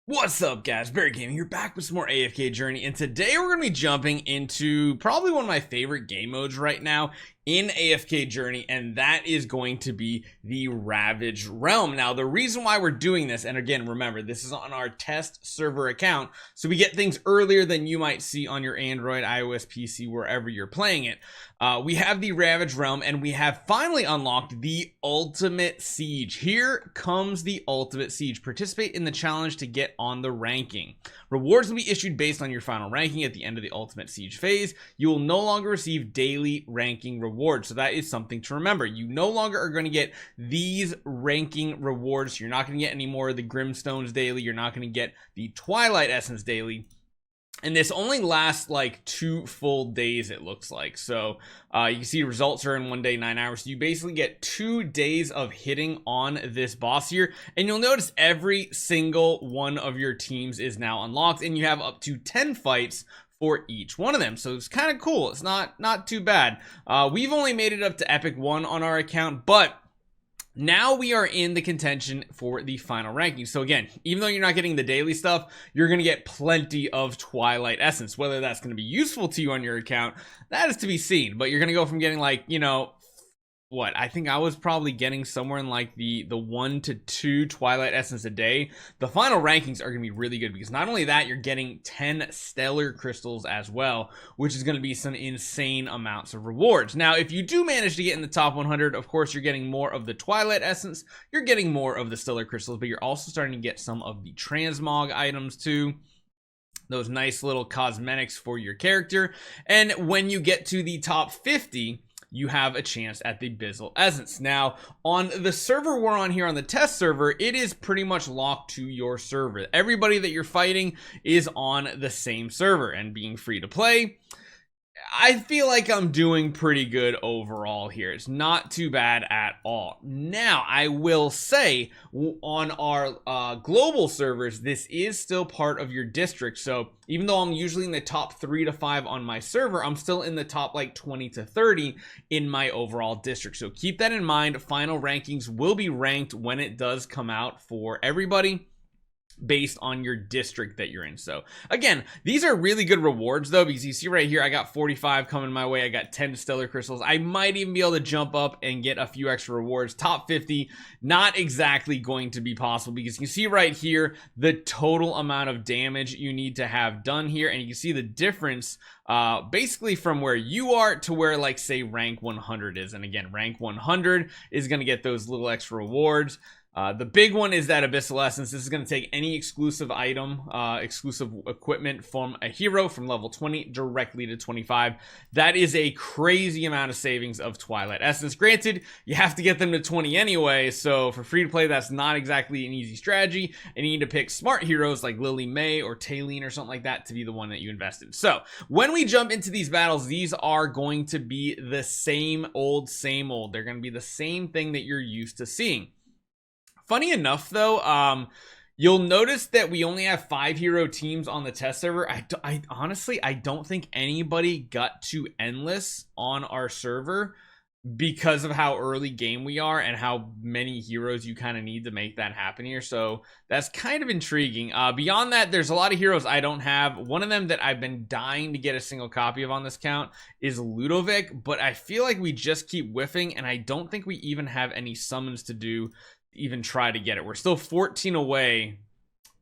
What's up, guys? Barry Gaming here, back with some more AFK Journey, and today we're going to be jumping into probably one of my favorite game modes right now in AFK Journey, and that is going to be the Ravaged Realm. Now, the reason why we're doing this, and again, remember, this is on our test server account, so we get things earlier than you might see on your Android, iOS, PC, wherever you're playing it. We have the Ravaged Realm, and we have finally unlocked the Ultimate Siege. Here comes the Ultimate Siege. Participate in the challenge to get on the ranking. Rewards will be issued based on your final ranking at the end of the Ultimate Siege phase. You will no longer receive daily ranking rewards, so that is something to remember. You no longer are going to get these ranking rewards. You're not going to get any more of the Grimstones daily. You're not going to get the Twilight Essence daily. And this only lasts like 2 full days, it looks like. So you can see results are in 1 day, 9 hours. So you basically get 2 days of hitting on this boss here. And you'll notice every single one of your teams is now unlocked. And you have up to 10 fights for each one of them. So it's kind of cool. It's not too bad. We've only made it up to Epic 1 on our account, but now we are in the contention for the final ranking. So again, even though you're not getting the daily stuff, you're going to get plenty of Twilight Essence. Whether that's going to be useful to you on your account, that is to be seen. But you're going to go from getting like, you know, what I think I was probably getting somewhere in like the 1 to 2 Twilight Essence a day. The final rankings are going to be really good because not only that, you're getting 10 stellar crystals as well, which is going to be some insane amounts of rewards. Now, if you do manage to get in the top 100, of course, you're getting more of the Twilight Essence, you're getting more of the stellar crystals, but you're also starting to get some of the transmog items too. Those nice little cosmetics for your character. And when you get to the top 50, you have a chance at the Abyssal Essence. Now, on the server we're on here on the test server, it is pretty much locked to your server. Everybody that you're fighting is on the same server, and being free to play, I feel like I'm doing pretty good overall here. It's not too bad at all. Now, I will say on our global servers, this is still part of your district. So even though I'm usually in the top 3 to 5 on my server, I'm still in the top like 20 to 30 in my overall district. So keep that in mind. Final rankings will be ranked when it does come out for everybody, based on your district that you're in. So again, these are really good rewards though, because you see right here, I got 45 coming my way. I got 10 stellar crystals. I might even be able to jump up and get a few extra rewards. Top 50, not exactly going to be possible, because you can see right here the total amount of damage you need to have done here, and you can see the difference basically from where you are to where, like, say rank 100 is. And again, rank 100 is going to get those little extra rewards. The big one is that Abyssal Essence. This is going to take any exclusive item, exclusive equipment from a hero from level 20 directly to 25. That is a crazy amount of savings of Twilight Essence. Granted, you have to get them to 20 anyway, so for free to play, that's not exactly an easy strategy, and you need to pick smart heroes like Lily May or Taylene or something like that to be the one that you invest in. So when we jump into these battles, these are going to be the same old, same old. They're going to be the same thing that you're used to seeing. Funny enough, though, you'll notice that we only have 5 hero teams on the test server. I honestly don't think anybody got to endless on our server because of how early game we are and how many heroes you kind of need to make that happen here. So that's kind of intriguing. Beyond that, there's a lot of heroes I don't have. One of them that I've been dying to get a single copy of on this count is Ludovic, but I feel like we just keep whiffing, and I don't think we even have any summons to do even try to get it. We're still 14 away.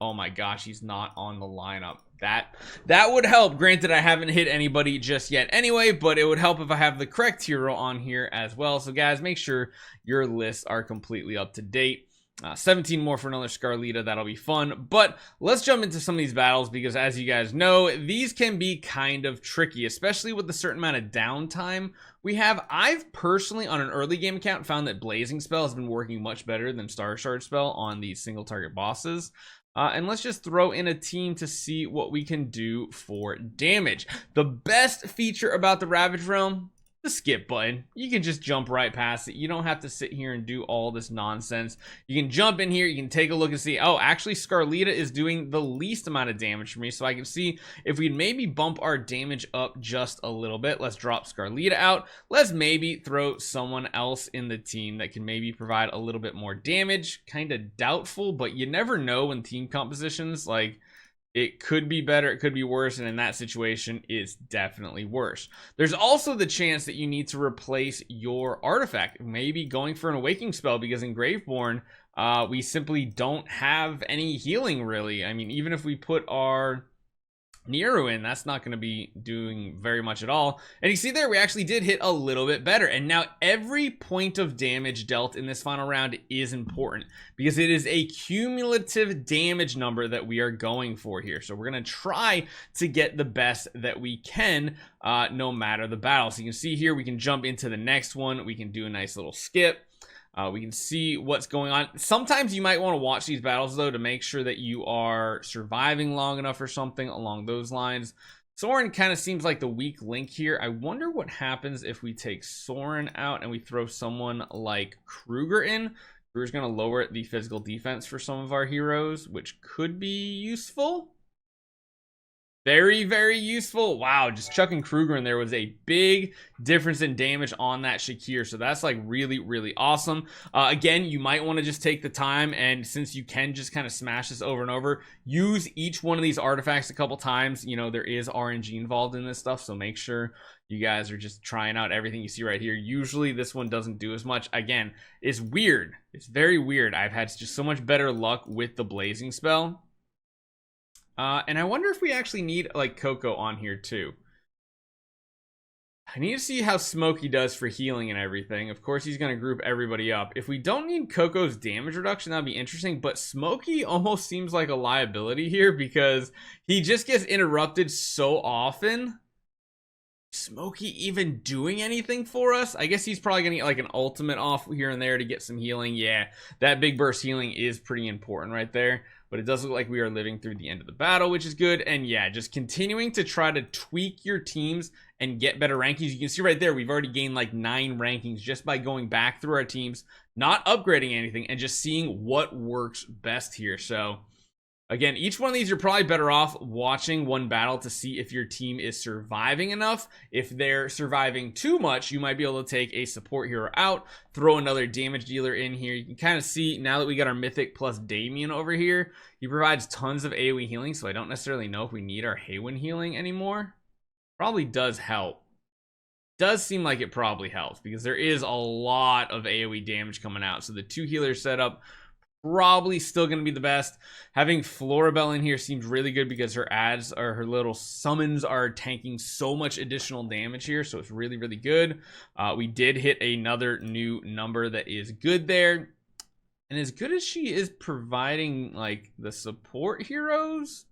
Oh my gosh, he's not on the lineup. That would help. Granted, I haven't hit anybody just yet anyway, but it would help if I have the correct hero on here as well. So guys, make sure your lists are completely up to date. 17 more for another Scarlita. That'll be fun. But let's jump into some of these battles, because as you guys know, these can be kind of tricky, especially with the certain amount of downtime we have. I've personally, on an early game account, found that Blazing Spell has been working much better than Star Shard Spell on these single target bosses. And let's just throw in a team to see what we can do for damage. The best feature about the Ravaged Realm the skip button. You can just jump right past it. You don't have to sit here and do all this nonsense. You can jump in here, you can take a look and see, oh, actually Scarlita is doing the least amount of damage for me, so I can see if we'd maybe bump our damage up just a little bit. Let's drop Scarlita out. Let's maybe throw someone else in the team that can maybe provide a little bit more damage. Kind of doubtful, but you never know in team compositions. Like, it could be better, it could be worse, and in that situation, it's definitely worse. There's also the chance that you need to replace your artifact, maybe going for an awakening spell, because in Graveborn, we simply don't have any healing, really. I mean, even if we put our Nero in, that's not going to be doing very much at all. And you see there, we actually did hit a little bit better. And now every point of damage dealt in this final round is important, because it is a cumulative damage number that we are going for here. So we're going to try to get the best that we can, no matter the battle. So you can see here, we can jump into the next one. We can do a nice little skip. We can see what's going on. Sometimes you might want to watch these battles, though, to make sure that you are surviving long enough or something along those lines. Soren kind of seems like the weak link here. I wonder what happens if we take Soren out and we throw someone like Kruger in. Kruger's going to lower the physical defense for some of our heroes, which could be useful. Very, very useful. Wow, just chucking Kruger in there was a big difference in damage on that Shakir. So that's like really, really awesome. Again, you might want to just take the time, and since you can just kind of smash this over and over, use each one of these artifacts a couple times. You know, there is RNG involved in this stuff, so make sure you guys are just trying out everything you see right here. Usually this one doesn't do as much. Again, it's weird. It's very weird. I've had just so much better luck with the blazing spell. And I wonder if we actually need like Coco on here too. I need to see how Smokey does for healing and everything. Of course, he's going to group everybody up. If we don't need Coco's damage reduction, that'd be interesting. But Smokey almost seems like a liability here, because he just gets interrupted so often. Smokey even doing anything for us? I guess he's probably going to get like an ultimate off here and there to get some healing. Yeah, that big burst healing is pretty important right there. But it does look like we are living through the end of the battle, which is good. And yeah, just continuing to try to tweak your teams and get better rankings. You can see right there, we've already gained like 9 rankings just by going back through our teams, not upgrading anything, and just seeing what works best here. So again, each one of these, you're probably better off watching one battle to see if your team is surviving enough. If they're surviving too much, you might be able to take a support hero out, throw another damage dealer in here. You can kind of see now that we got our Mythic plus Damien over here, he provides tons of AoE healing, so I don't necessarily know if we need our Haywin healing anymore. Probably does help. Does seem like it probably helps, because there is a lot of AoE damage coming out. So the 2 healers setup, probably still going to be the best. Having Floribel in here seems really good, because her ads or her little summons are tanking so much additional damage here, so it's really, really good. We did hit another new number that is good there, and as good as she is providing like the support heroes,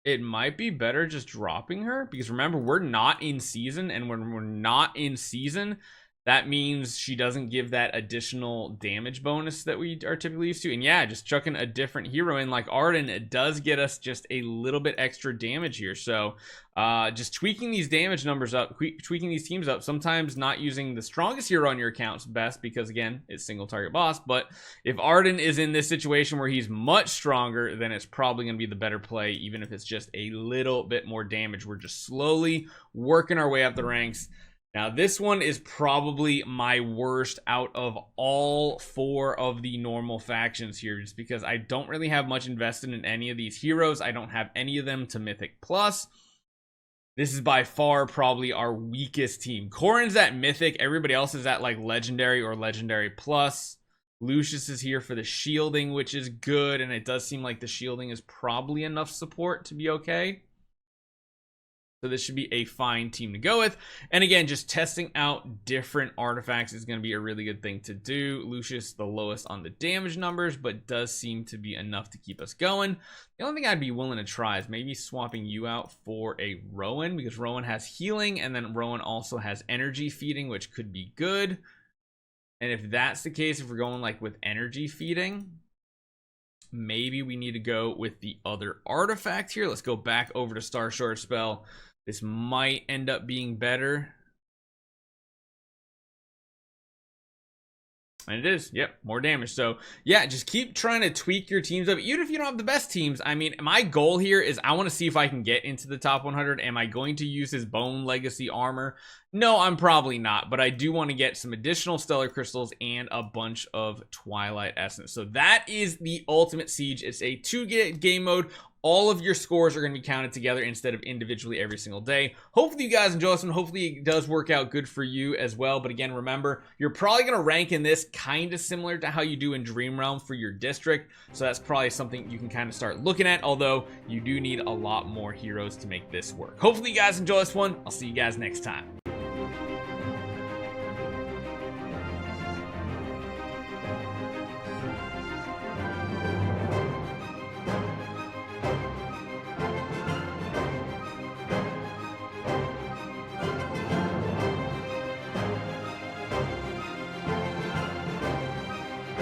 it might be better just dropping her, because remember, we're not in season, and when we're not in season, that means she doesn't give that additional damage bonus that we are typically used to. And yeah, just chucking a different hero in like Arden, it does get us just a little bit extra damage here. So just tweaking these damage numbers up, tweaking these teams up. Sometimes not using the strongest hero on your account's best, because again, it's single target boss. But if Arden is in this situation where he's much stronger, then it's probably going to be the better play, even if it's just a little bit more damage. We're just slowly working our way up the ranks. Now, this one is probably my worst out of all 4 of the normal factions here, just because I don't really have much invested in any of these heroes. I don't have any of them to Mythic Plus. This is by far probably our weakest team. Corrin's at Mythic. Everybody else is at like Legendary or Legendary Plus. Lucius is here for the shielding, which is good, and it does seem like the shielding is probably enough support to be okay. So this should be a fine team to go with. And again, just testing out different artifacts is going to be a really good thing to do. Lucius, the lowest on the damage numbers, but does seem to be enough to keep us going. The only thing I'd be willing to try is maybe swapping you out for a Rowan, because Rowan has healing, and then Rowan also has energy feeding, which could be good. And if that's the case, if we're going like with energy feeding, maybe we need to go with the other artifact here. Let's go back over to Star Short Spell. This might end up being better. And it is, yep, more damage. So yeah, just keep trying to tweak your teams up, even if you don't have the best teams. I mean, my goal here is I want to see if I can get into the top 100. Am I going to use his Bone Legacy armor? No, I'm probably not, but I do want to get some additional Stellar Crystals and a bunch of Twilight Essence. So that is the ultimate Siege. It's a 2-game mode. All of your scores are going to be counted together instead of individually every single day. Hopefully you guys enjoy this one. Hopefully it does work out good for you as well. But again, remember, you're probably going to rank in this kind of similar to how you do in Dream Realm for your district. So that's probably something you can kind of start looking at, although you do need a lot more heroes to make this work. Hopefully you guys enjoy this one. I'll see you guys next time.